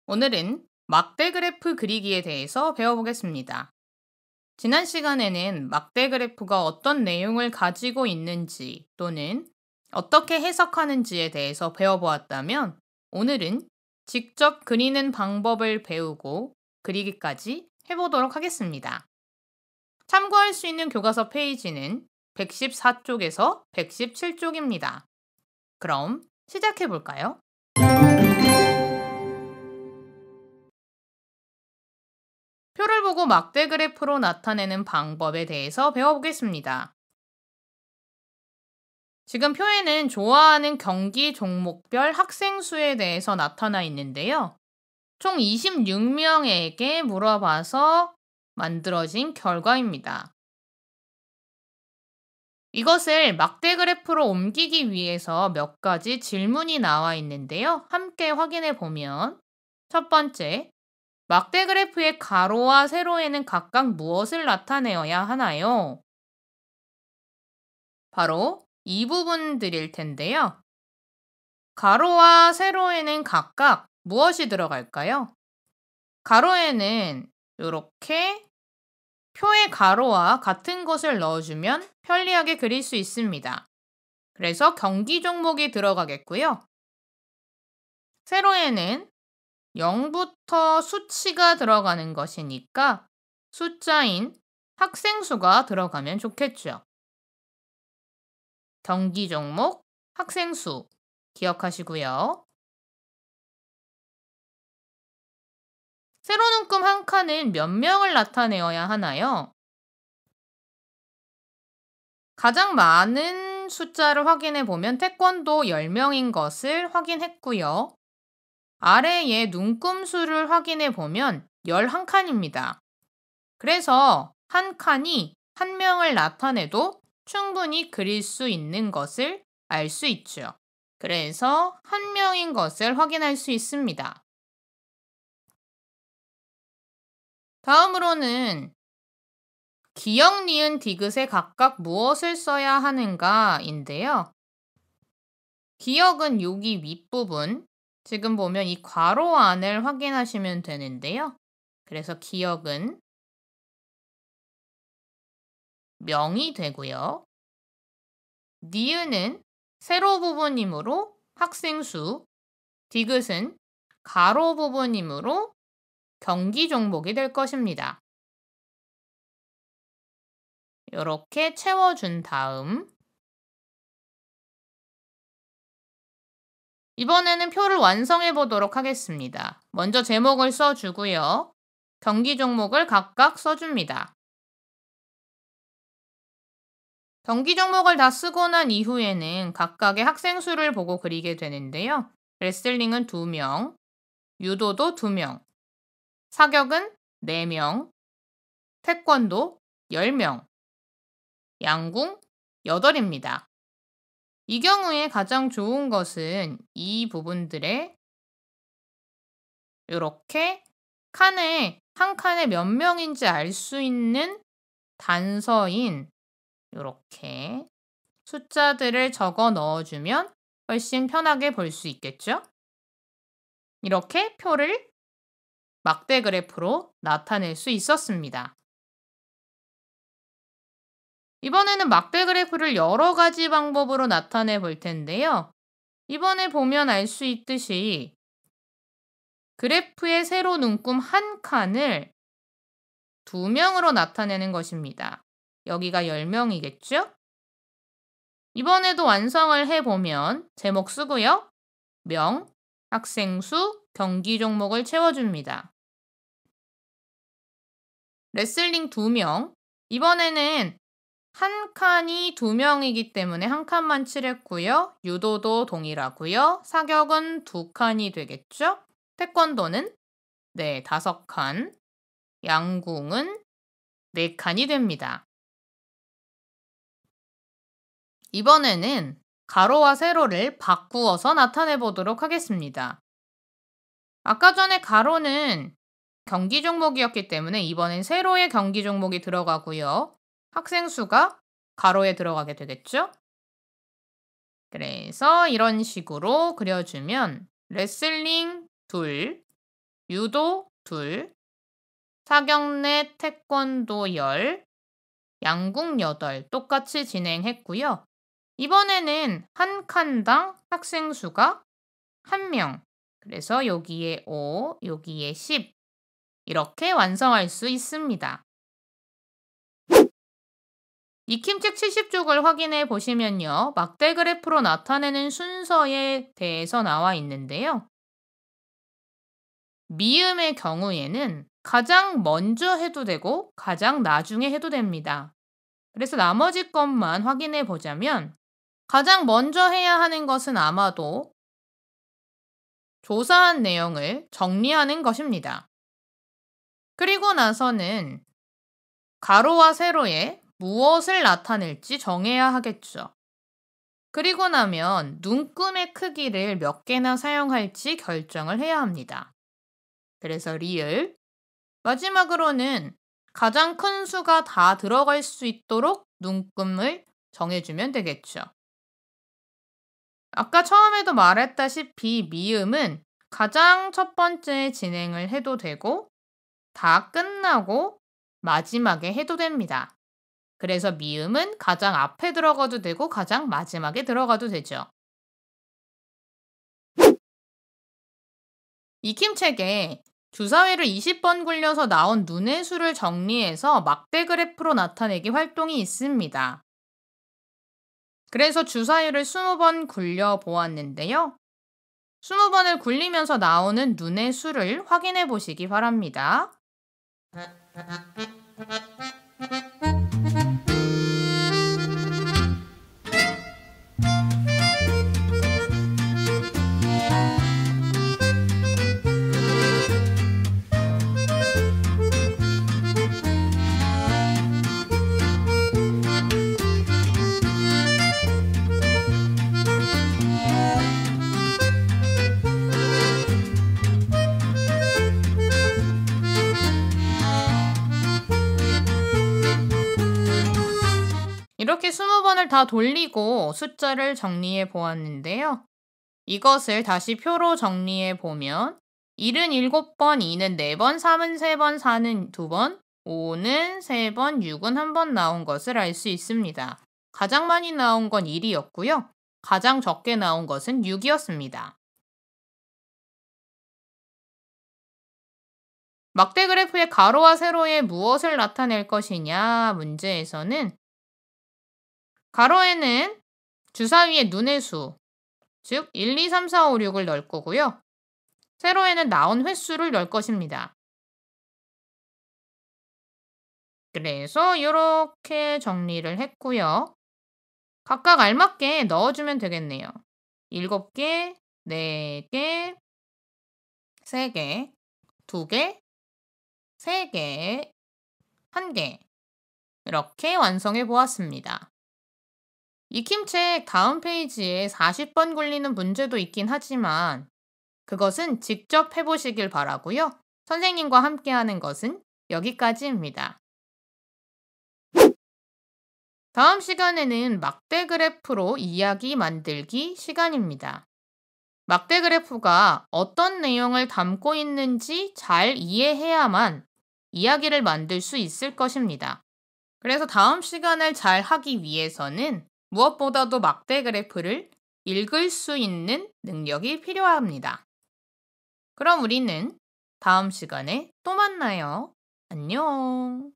오늘은 막대 그래프 그리기에 대해서 배워보겠습니다. 지난 시간에는 막대 그래프가 어떤 내용을 가지고 있는지 또는 어떻게 해석하는지에 대해서 배워보았다면 오늘은 직접 그리는 방법을 배우고 그리기까지 해보도록 하겠습니다. 참고할 수 있는 교과서 페이지는 114쪽에서 117쪽입니다. 그럼 시작해볼까요? 표를 보고 막대 그래프로 나타내는 방법에 대해서 배워보겠습니다. 지금 표에는 좋아하는 경기 종목별 학생 수에 대해서 나타나 있는데요. 총 26명에게 물어봐서 만들어진 결과입니다. 이것을 막대 그래프로 옮기기 위해서 몇 가지 질문이 나와 있는데요. 함께 확인해 보면 첫 번째, 막대 그래프의 가로와 세로에는 각각 무엇을 나타내어야 하나요? 바로 이 부분들일 텐데요. 가로와 세로에는 각각 무엇이 들어갈까요? 가로에는 이렇게 표의 가로와 같은 것을 넣어주면 편리하게 그릴 수 있습니다. 그래서 경기 종목이 들어가겠고요. 세로에는 0부터 수치가 들어가는 것이니까 숫자인 학생 수가 들어가면 좋겠죠. 경기 종목, 학생 수 기억하시고요. 세로 눈금 한 칸은 몇 명을 나타내어야 하나요? 가장 많은 숫자를 확인해 보면 태권도 10명인 것을 확인했고요. 아래의 눈금 수를 확인해 보면 11칸입니다. 그래서 한 칸이 한 명을 나타내도 충분히 그릴 수 있는 것을 알 수 있죠. 그래서 한 명인 것을 확인할 수 있습니다. 다음으로는 기역, 니은, 디귿에 각각 무엇을 써야 하는가인데요. 기역은 여기 윗부분, 지금 보면 이 괄호 안을 확인하시면 되는데요. 그래서 기역은 명이 되고요. 니은은 세로 부분이므로 학생 수, 디귿은 가로 부분이므로 경기 종목이 될 것입니다. 이렇게 채워준 다음 이번에는 표를 완성해 보도록 하겠습니다. 먼저 제목을 써주고요. 경기 종목을 각각 써줍니다. 경기 종목을 다 쓰고 난 이후에는 각각의 학생 수를 보고 그리게 되는데요. 레슬링은 2명, 유도도 2명, 사격은 4명, 태권도 10명, 양궁 8입니다. 이 경우에 가장 좋은 것은 이 부분들에 이렇게 한 칸에 몇 명인지 알 수 있는 단서인 이렇게 숫자들을 적어 넣어주면 훨씬 편하게 볼 수 있겠죠? 이렇게 표를 막대 그래프로 나타낼 수 있었습니다. 이번에는 막대 그래프를 여러 가지 방법으로 나타내 볼 텐데요. 이번에 보면 알 수 있듯이 그래프의 세로 눈금 한 칸을 2명으로 나타내는 것입니다. 여기가 10명이겠죠? 이번에도 완성을 해보면 제목 쓰고요. 명, 학생 수, 경기 종목을 채워줍니다. 레슬링 2명. 이번에는 한 칸이 2명이기 때문에 한 칸만 칠했고요. 유도도 동일하고요. 사격은 2칸이 되겠죠? 태권도는 5칸. 양궁은 4칸이 됩니다. 이번에는 가로와 세로를 바꾸어서 나타내 보도록 하겠습니다. 아까 전에 가로는 경기 종목이었기 때문에 이번엔 세로의 경기 종목이 들어가고요. 학생 수가 가로에 들어가게 되겠죠? 그래서 이런 식으로 그려주면 레슬링 2, 유도 2, 사경넷 태권도 10, 양궁 8 똑같이 진행했고요. 이번에는 한 칸당 학생 수가 1명. 그래서 여기에 5, 여기에 10 이렇게 완성할 수 있습니다. 익힘책 70쪽을 확인해 보시면요. 막대 그래프로 나타내는 순서에 대해서 나와 있는데요. 미음의 경우에는 가장 먼저 해도 되고 가장 나중에 해도 됩니다. 그래서 나머지 것만 확인해 보자면 가장 먼저 해야 하는 것은 아마도 조사한 내용을 정리하는 것입니다. 그리고 나서는 가로와 세로에 무엇을 나타낼지 정해야 하겠죠. 그리고 나면 눈금의 크기를 몇 개나 사용할지 결정을 해야 합니다. 그래서 리을. 마지막으로는 가장 큰 수가 다 들어갈 수 있도록 눈금을 정해주면 되겠죠. 아까 처음에도 말했다시피 미음은 가장 첫 번째 진행을 해도 되고 다 끝나고 마지막에 해도 됩니다. 그래서 미음은 가장 앞에 들어가도 되고 가장 마지막에 들어가도 되죠. 익힘책에 주사위를 20번 굴려서 나온 눈의 수를 정리해서 막대 그래프로 나타내기 활동이 있습니다. 그래서 주사위를 20번 굴려 보았는데요. 20번을 굴리면서 나오는 눈의 수를 확인해 보시기 바랍니다. 이렇게 20번을 다 돌리고 숫자를 정리해 보았는데요. 이것을 다시 표로 정리해 보면 1은 7번, 2는 4번, 3은 3번, 4는 2번, 5는 3번, 6은 1번 나온 것을 알 수 있습니다. 가장 많이 나온 건 1이었고요. 가장 적게 나온 것은 6이었습니다. 막대 그래프의 가로와 세로에 무엇을 나타낼 것이냐 문제에서는 가로에는 주사위의 눈의 수, 즉 1, 2, 3, 4, 5, 6을 넣을 거고요. 세로에는 나온 횟수를 넣을 것입니다. 그래서 이렇게 정리를 했고요. 각각 알맞게 넣어주면 되겠네요. 7개, 4개, 3개, 2개, 3개, 1개 이렇게 완성해 보았습니다. 익힘책 다음 페이지에 40번 굴리는 문제도 있긴 하지만 그것은 직접 해보시길 바라고요. 선생님과 함께 하는 것은 여기까지입니다. 다음 시간에는 막대 그래프로 이야기 만들기 시간입니다. 막대 그래프가 어떤 내용을 담고 있는지 잘 이해해야만 이야기를 만들 수 있을 것입니다. 그래서 다음 시간을 잘 하기 위해서는 무엇보다도 막대 그래프를 읽을 수 있는 능력이 필요합니다. 그럼 우리는 다음 시간에 또 만나요. 안녕.